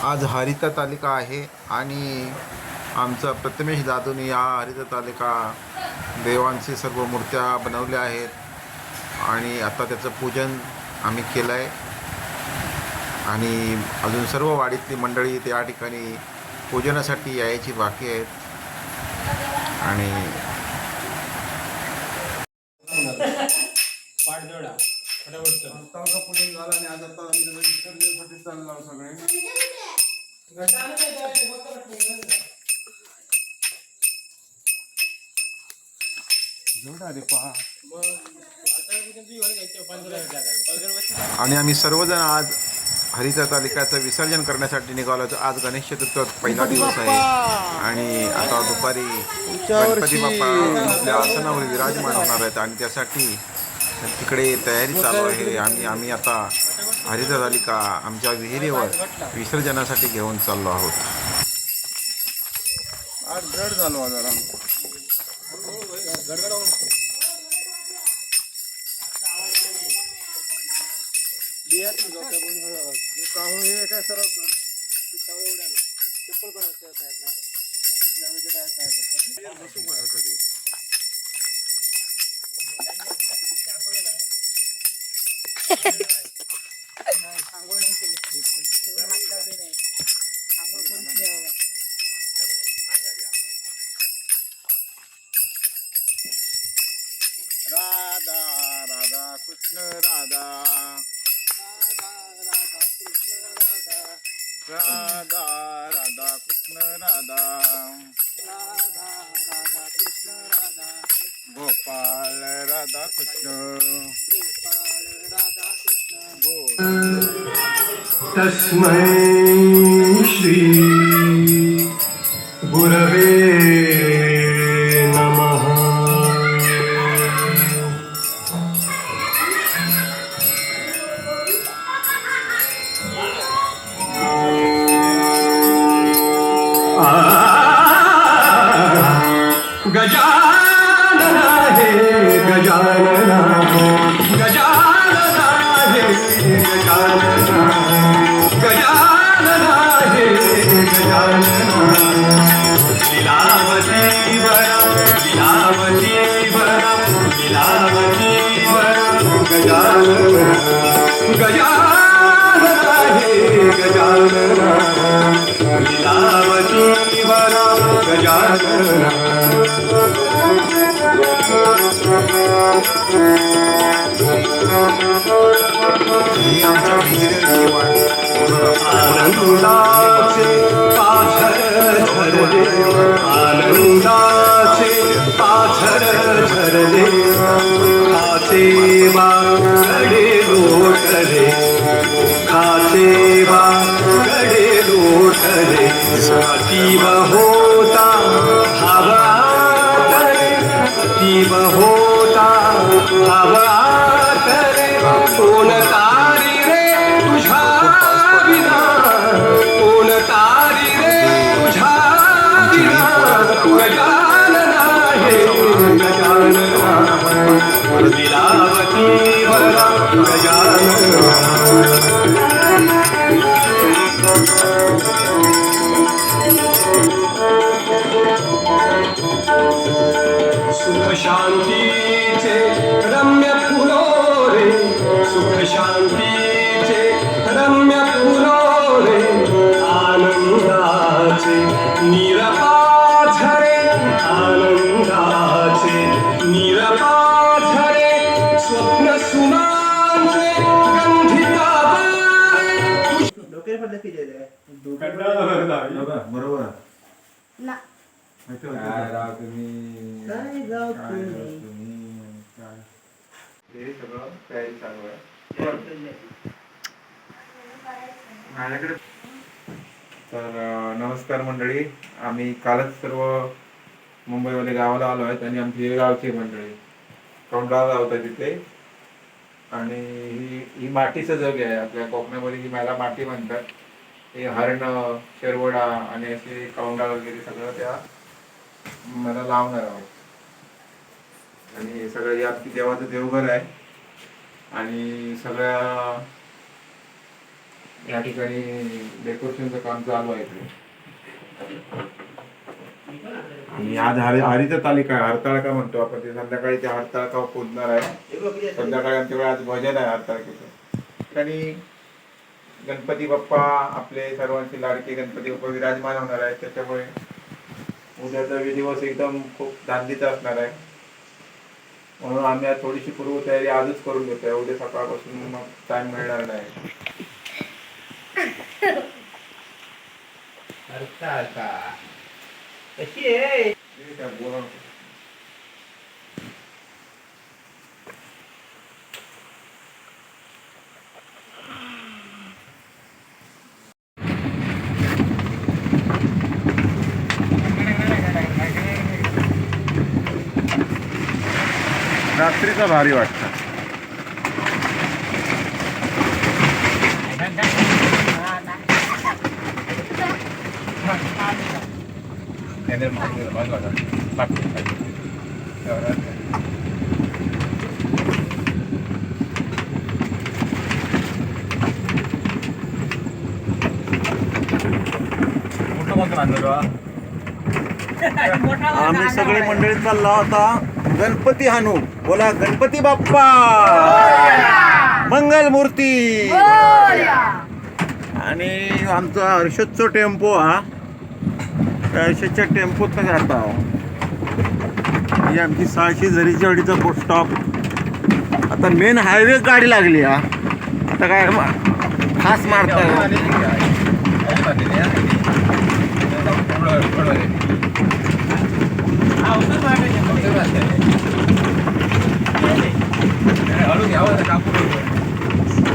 आज हरिततालिका आहे आणि आमचा प्रथमेश दादूने या हरिततालिका देवांची सर्व मूर्त्या बनवल्या आहेत आणि आता त्याचं पूजन आम्ही केलं आहे आणि अजून सर्व वाडीतली मंडळी त्या ठिकाणी पूजनासाठी यायची बाकी आहेत आणि पूजन झालं आणि आज आता आम्ही विसर्जनासाठी चाललो सगळे आणि आम्ही सर्वजण आज हरिततालिकाचं विसर्जन करण्यासाठी निघालो. आज गणेश चतुर्थी पहिला दिवस आहे आणि आता दुपारी गणपती बाप्पा आपल्या आसनावर विराजमान होणार आहेत आणि त्यासाठी तिकडे तयारी चालू आहे. आम्ही आता हरिततालिका आमच्या विहिरीवर विसर्जनासाठी घेऊन चाललो आहोत. आज गड झालो जरा राधा राधा कृष्ण राधा राधा राधा कृष्ण राधा गोपाल राधा कृष्ण तस्मै श्री गुरवे नमः. गजानना हे गजानना गजानना हे गजानना गजानना हे गजानना लीलावती वरं लीलावती वरं लीलावती वरं गजानना गजानना हे गजानना लीलावती वरं गजानना. आनंदाचे पाझर झरले आनंदाचे पाझर झरले खाचे वाकडे लोटले खाचे वाकडे लोटले अतीव होता भावातरे अतीव होता भावातरे कोण तारी रे तुझ्या विना कोण तारी रे तुझ्या विना गजानना हे गजानना लीलावती वरा गजानना. सुख शांतीचे रम्य फुलोरे सुख शांतीचे रम्य फुलोरे आनंदाचे निरपाझरे आनंदाचे निरपा बरोबर ना काय राव तुम्ही काय गाव काय राव तुम्ही तुम्ही काय हे सगळं तयारी चालू आहे माझ्याकडे. तर नमस्कार मंडळी, आम्ही कालच सर्व मुंबईवाले गावाला आलो आहेत आणि आमची गावची मंडळी कोंडाळा होता तिथे. आणि ही मातीचं जग आहे आपल्या कोकणामध्ये, ही मला माती म्हणतात. हे हरण शेरवडा आणि असे कौंडा वगैरे सगळं त्या मला लावणार आहोत. आणि हे सगळं हे आपली देवाचं देवघर आहे आणि सगळ्या या ठिकाणी डेकोरेशनचं काम चालू आहे इकडे. आणि आज हरिता तालिका हरताळका म्हणतो आपण, ते संध्याकाळी त्या हरताळका पोचणार आहे. संध्याकाळी आमच्याकडे आज भजन आहे हरताळकेचं. आणि गणपती बाप्पा आपले सर्वांचे लाडके गणपती बाप्पा विराजमान होणार आहेत, त्याच्यामुळे उद्याचा दिवस एकदम खूप धांदीचा असणार आहे. म्हणून आम्ही आज थोडीशी पूर्वतयारी आजच करून घेतोय, उद्या सकाळपासून मग टाइम मिळणार नाही. कशी आहे रात्रीचा भारी वाटतं. आम्ही सगळे मंडळी चालला होता गणपती हाणू. बोला गणपती बाप्पा मंगल मूर्ती. आणि आमचा हर्षदचा टेम्पो हा, त्या हर्षदच्या टेम्पोत जात आहो. ही आमची 600 झरीच्या वाडीचा बस स्टॉप. आता मेन हायवे गाडी लागली हा, आता काय खास मारता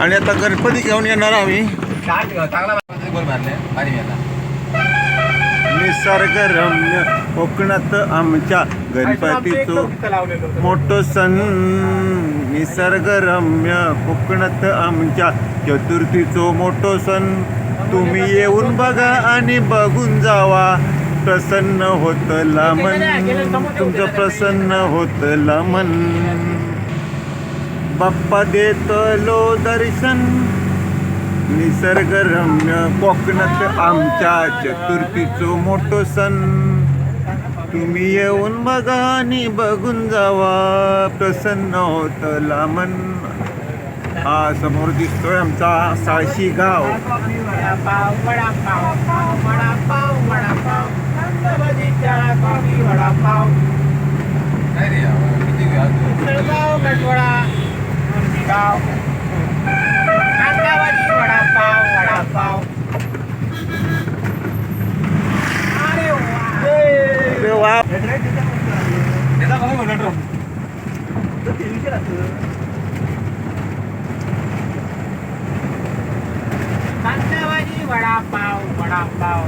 आणि आता गणपती घेऊन येणार आम्ही. निसर्गरम्य कोकणात आमच्या गणपतीचं मोठं सण. निसर्गरम्य कोकणात आमच्या चतुर्थीचं मोठं सण. तुम्ही येऊन बघा आणि बघून जावा, प्रसन्न होतला मन तुमचं, प्रसन्न होतला मन. बाप्पा देतलो दर्शन. निसर्गरम्य कोकणात आमच्या चतुर्थीचं मोठं सण. तुम्ही येऊन बघा आणि बघून जावा, प्रसन्न होतला मन. हा समोर दिसतोय आमचा साळशी गाव. अरे वा. वडापाव वडापाव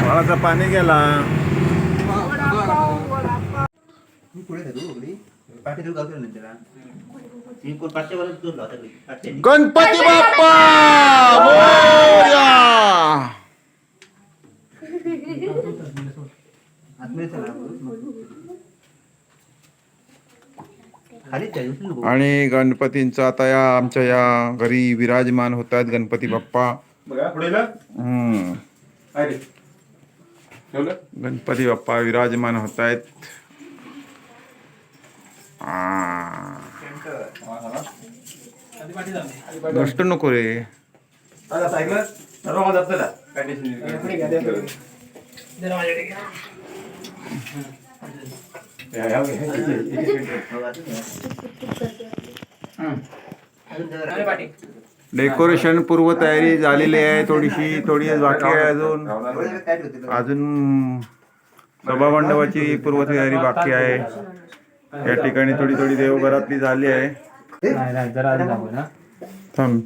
वाळाचं पाणी गेला. गणपती बाप्पा मोरया. आणि गणपतींचा आता या आमच्या या घरी विराजमान होतात गणपती बाप्पा. गणपती बाप्पा विराजमान होत आहेत. गोष्ट नको रे. ऐकलं सर्व जात काय टेन्शन डेकोरेशन पूर्वतयारी झालेली आहे, थोडी बाकी आहे अजून. सभामंडपाची पूर्वतयारी बाकी आहे. या ठिकाणी थोडी देवघरातली झाली आहे. थांब.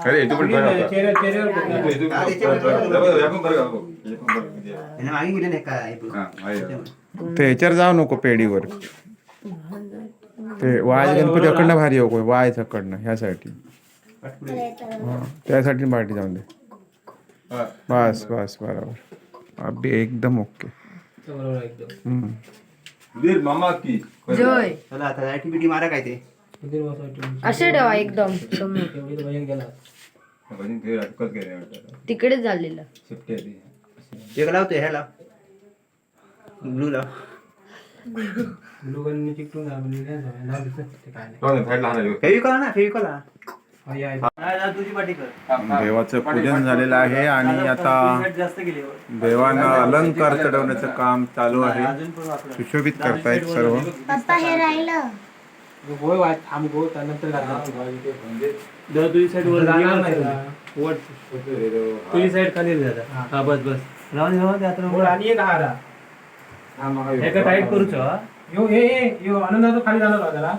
अरे तू पण ते ह्याच्यावर जाऊ नको पेढीवर. ते वाय गणपती अकडनं भारी हो वायचं कडनं ह्यासाठी. त्यासाठी पार्टी जाऊन दे. बस बरोबर. अगदी एकदम ओके. मामा की जय चला आता ऍक्टिव्हिटी मारा काय ते असे ठेवा एकदम तिकडेच झालेलं. एक लावतो ह्याला ब्लू लाव फेविकॉल तुझी पाठी कर. देवाचं पूजन झालेलं आहे आणि आता देवांना अलंकार चढवण्याचं काम चालू आहे. सुशोभित करतायत सर्व. पप्पा हे राहिलं. तुझी साईड खाली हा बस आणि एक हारा एका टाईट करूच यो यो आनंदाचा खाली जाणार त्याला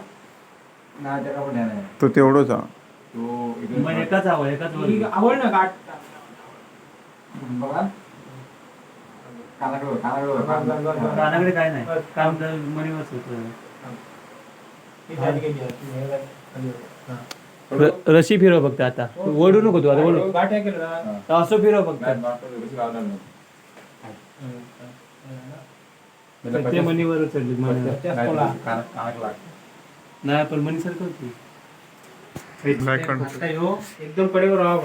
तो तेवढंच मग एकाच आवड ना गाठ कानाकडे काय नाही काम तर मनीवरच होत. रशी फिरव फक्त आता ओढू नको तू आता ओढू गाठ केलं असं फिरव फक्त ते मनीवर नाही पण मनी सारखं होती एकदम कडेवर राहा.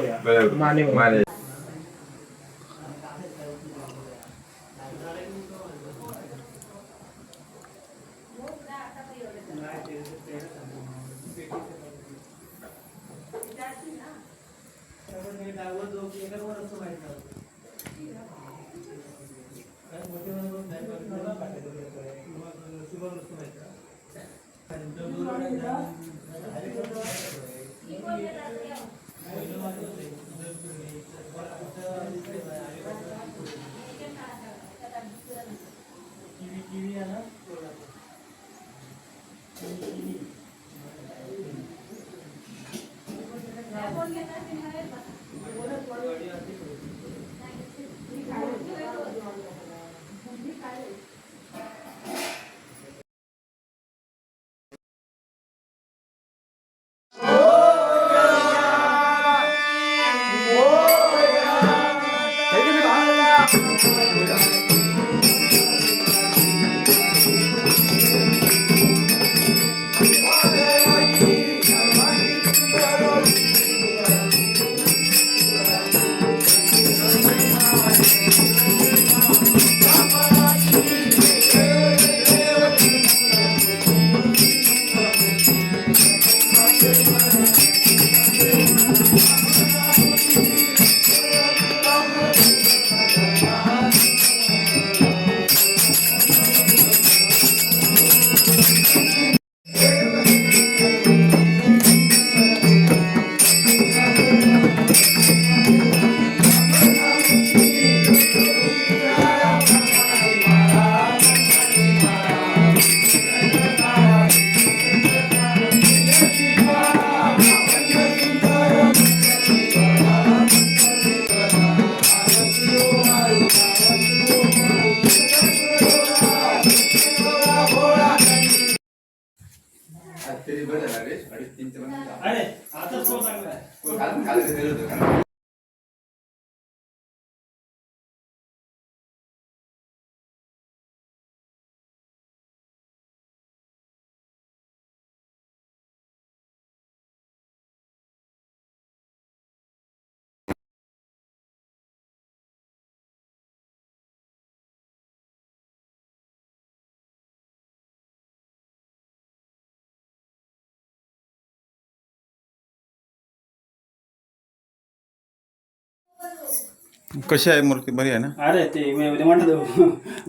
कशी आहे मूर्ती? बरी आहे ना? अरे ते म्हणतात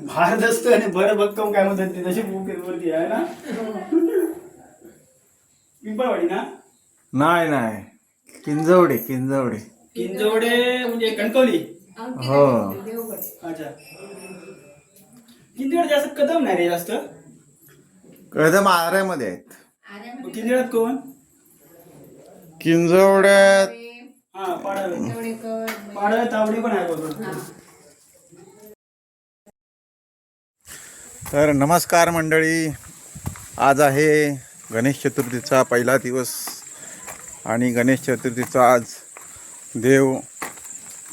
भारत असतो आणि बरं भक्कम काय म्हणतात ते तशी मूर्ती आहे ना. पिंपळवाडी ना? नाही किंजवडे किंजवडे म्हणजे कणकवली. हो. अच्छा. किंजवड जास्त कदम नाही रे जास्त. कदम आऱ्यामध्ये आहेत. किंजवड्यात कोण? किंजवड्यात हा पाडळ तावडे पण आहे बरोबर. तर नमस्कार मंडळी, आज आहे गणेश चतुर्थीचा पहिला दिवस आणि गणेश चतुर्थीचा आज देव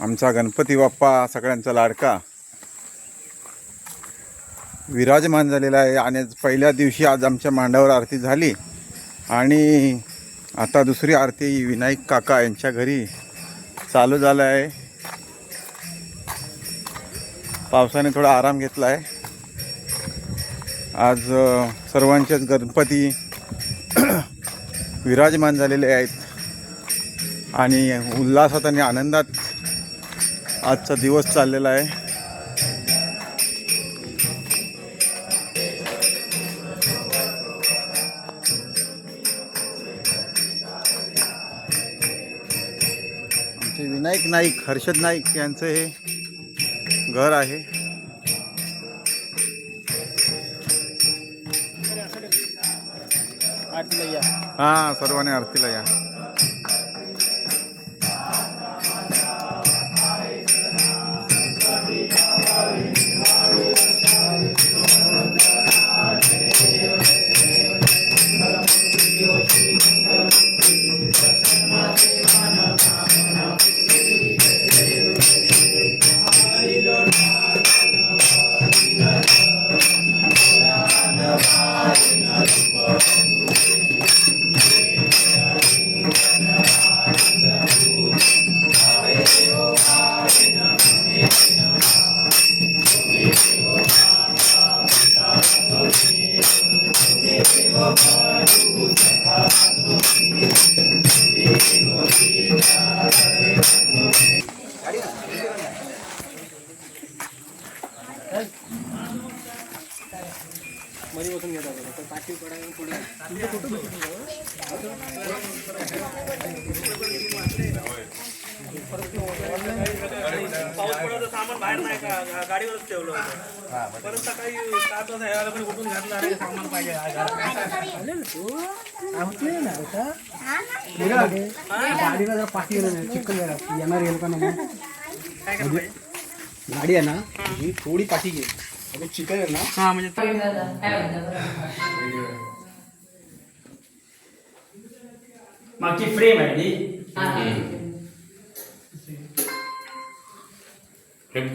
आमचा गणपती बाप्पा सगळ्यांचा लाडका विराजमान झालेला आहे. आणि पहिल्या दिवशी आज आमच्या मांडावर आरती झाली आणि आता दुसरी आरती विनायक काका यांच्या घरी चालू झालं आहे. पावसाने थोडा आराम घेतला आहे. आज सर्वांचेच गणपती विराजमान झालेले आहेत आणि उल्हासात आणि आनंदात आजचा दिवस चाललेला आहे. आमचे विनायक नाईक, हर्षद नाईक यांचं हे घर आहे. हां, सर्वांनी आरतीला या. पाऊस पडतो सामान बाहेर नाही का गाडीवरच ठेवलं होतं. परत सकाळी 7 वाजता यायला पण उठून घातलं. अरे सामान पाहिजे गाडीला जरा पाठी चिकन येणार येईल का नाही. काय करायला पाहिजे? गाडी आहे ना ही थोडी पाठी घे. चिकन आहे ना. हा म्हणजे मागची फ्रेम आहे ती.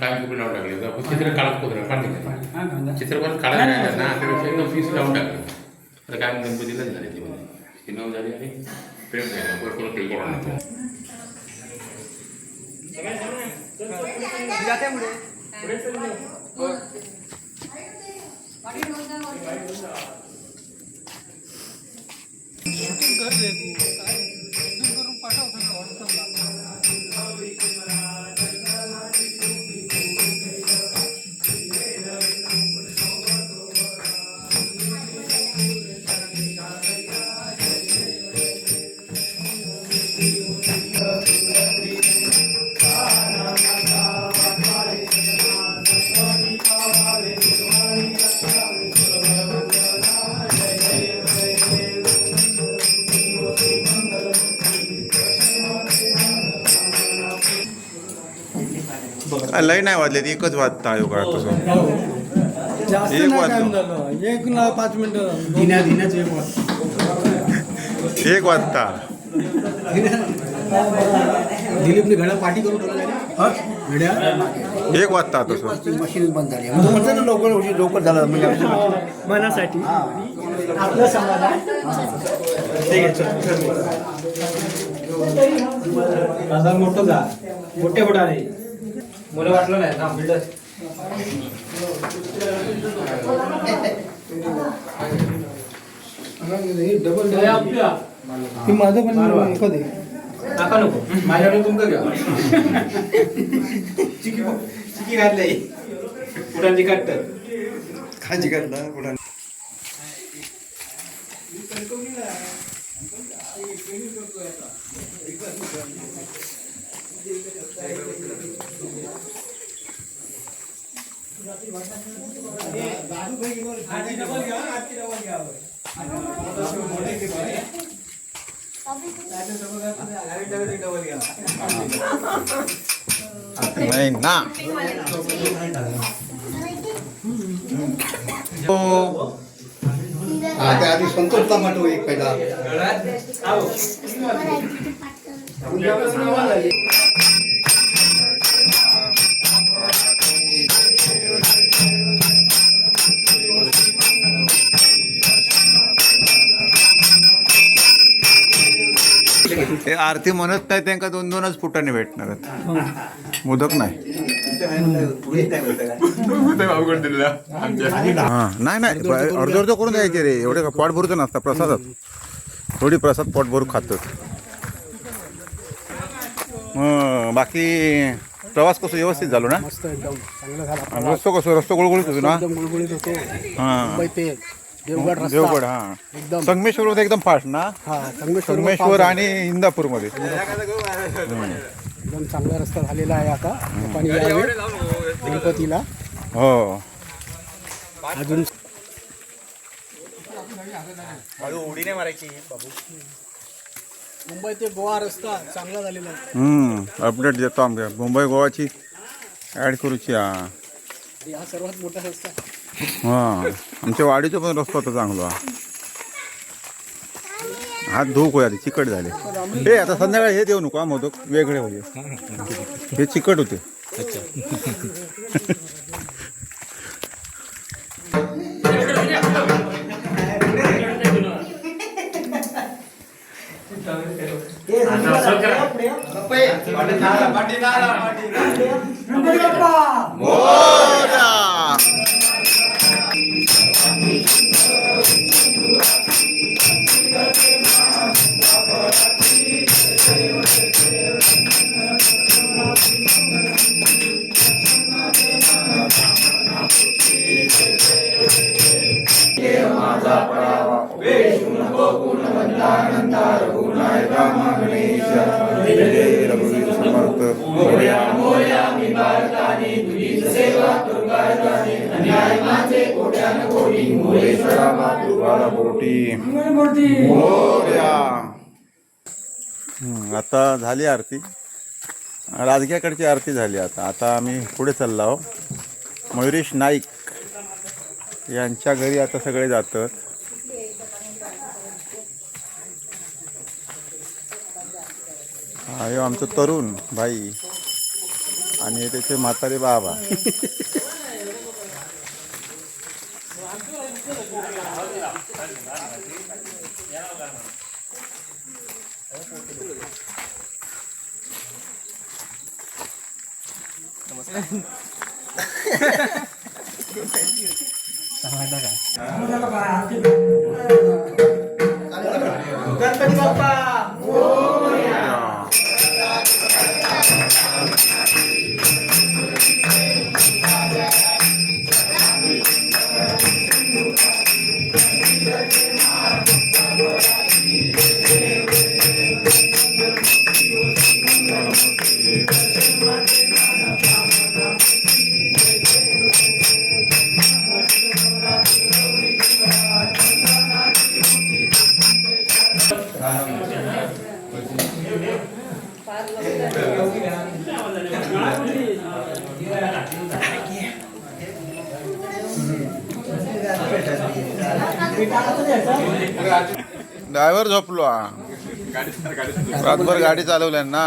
काय चुकी लावून टाकले चित्र काढत कुत्र काढले चित्रपट नाही, काढायला नाही. ना त्यापेक्षा एकदम फीस लावून टाकले. आता काय गणपतीला झाले ते मध्ये ती नऊ झाली आणि प्रेम झालं बरोबर प्रेम करून लय नाही वाजले, एकच वाजता योगा तसं. जास्त एक नाही वाजता. टाइम झालं. 1 ना 5 मिनिटं. दिन्याच एक वाजता. दिलीपने घड्या पाठी करून ठेवला घड्या 1 वाजता तसं. मशीन बंद झाली. म्हणतो ना लवकर झालं म्हणजे मनासाठी आपलं समाधान. मोठं जा मोठे मोठा नाही मला वाटलं नाही ना बिल्डर. डबल माझं पण एकच आहे. नका नको माझ्याकडे तुमचं घ्या चिकी घातली कुठांची काटत खाजी करता कुठं नाही ना त्या आधी संतोषला माटो एक पहिला ते आरती म्हणत नाही त्यांना 2-2च फुटाने भेटणार आहेत. मोदक नाही हा नाही अर्ध अर्ध करून द्यायचे रे एवढे का पोट भरूच नसता प्रसादात थोडी प्रसाद पोट भरू खातात. मग बाकी प्रवास कसं व्यवस्थित झालो ना मस्त एकदम चांगला झाला. रस्तो कसं रस्तो गुळगुळीत होतो ना एकदम गुळगुळीत होतो. हा मुंबई ते देवगड रस्ता देवगड हा एकदम संगमेश्वर मध्ये एकदम फास्ट ना हा संगमेश्वर संगमेश्वर आणि इंदापूर मध्ये एकदम चांगला रस्ता झालेला आहे आता. आपण यावे गणपतीला हो अजून उडी नाही मारायची बाबू. मुंबई ते गोवा रस्ता चांगला झालेला आहे. अपडेट देतो आमच्या मुंबई गोवाची ॲड करूची हा हा सर्वात मोठा रस्ता हां आमच्या वाडीचा पण रस्ता होता चांगला. हात धुवू कोया चिकट झाले हे आता संध्याकाळी हे देऊ नको हा मोदक वेगळे होते हे चिकट होते. आता झाली आरती राजग्याकडची आरती झाली. आता आता आम्ही पुढे चाललो आहो. मयुरेश नाईक यांच्या घरी आता सगळे जातात. हा आमचं तरुण भाई आणि त्याचे म्हातारे बाबा. गणपती बाप्पा ड्रायव्हर झोपलो रातभर गाडी चालवल्या ना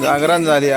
जागरण झाली.